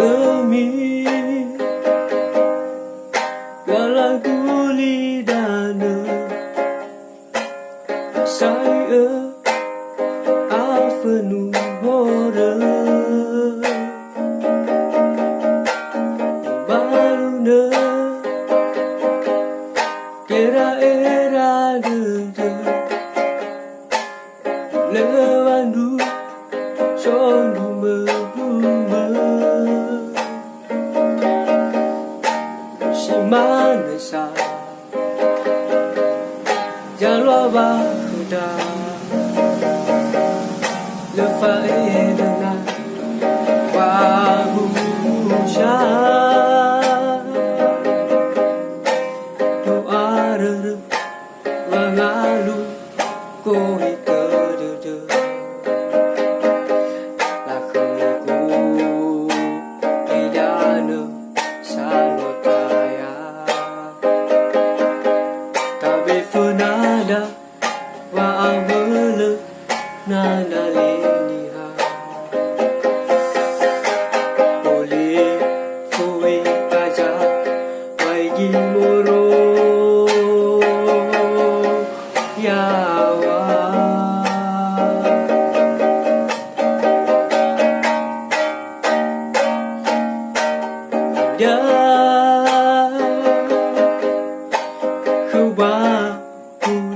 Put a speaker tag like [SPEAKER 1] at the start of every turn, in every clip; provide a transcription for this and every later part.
[SPEAKER 1] kami Walau guli dana Saya Afenu hora Baruna Kera era dede Lewandu Sondu mebuma Si mana sa Jalwa bahuda Lefa edena Wahu sya Doa rere Wangalu Kohi kedede Nada wa amele nada liniha Boleh kowe kaja Waigi moro yawa Dia Kuba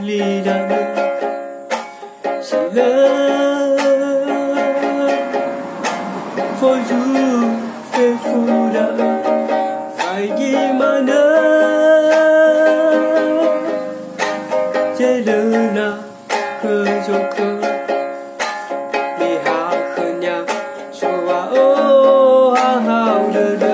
[SPEAKER 1] Lidana Sila For you faithful Fai gimana Jelena Kejoka Lihatnya Soa oh hau dede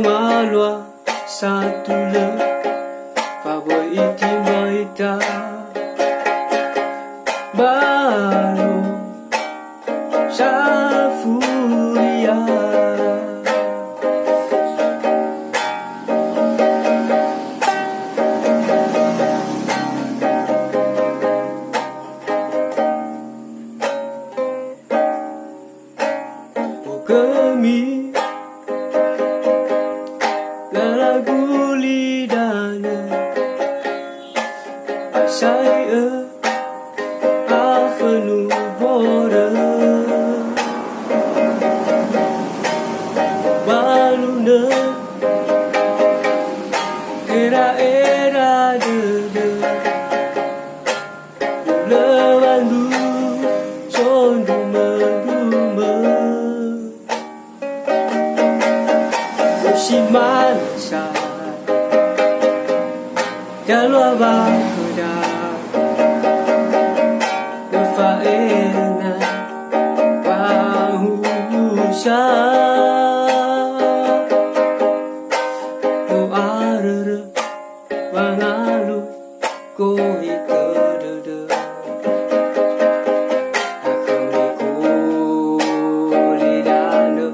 [SPEAKER 1] Malwa satu le Favoy ikimaita Baru Safuria Oh kami Guli dana Saya Afenu hora Baluna Era dede Lewandu Sondu menduma Si mansa Jalwa bahuda Lefa ena Wahu sya Doa rere Wangalu Kohi kedede Akamiku lidana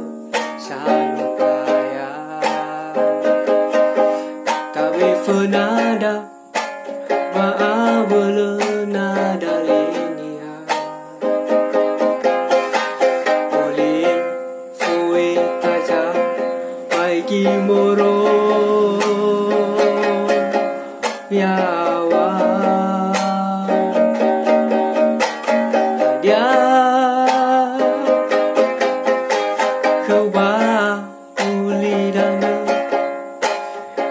[SPEAKER 1] Sanu Nada Maabele nada linia Boleh Fue kaja Waigi moro Yawa Dia Keba Ulidana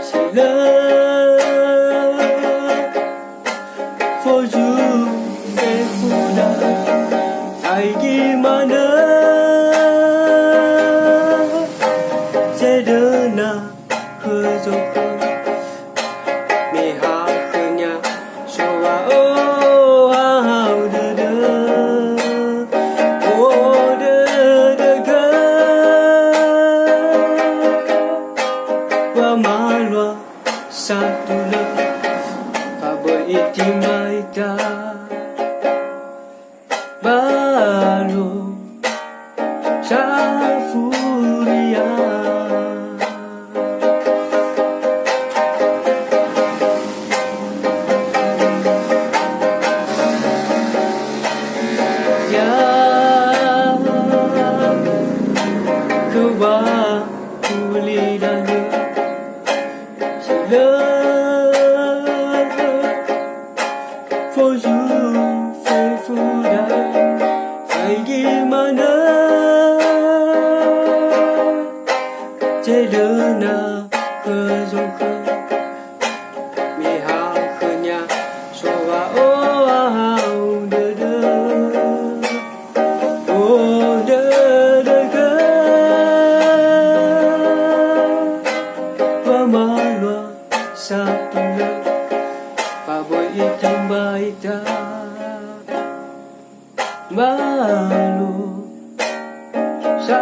[SPEAKER 1] Sila For you, faithful Hai gimana Sedena Kejoka Mihaknya Soa oh hau dede Oh dede ga Wa malwa Satu le Favoy ikimaita Baru Safuria Pamalwa sa tulad Kaboy itim baita Malo sa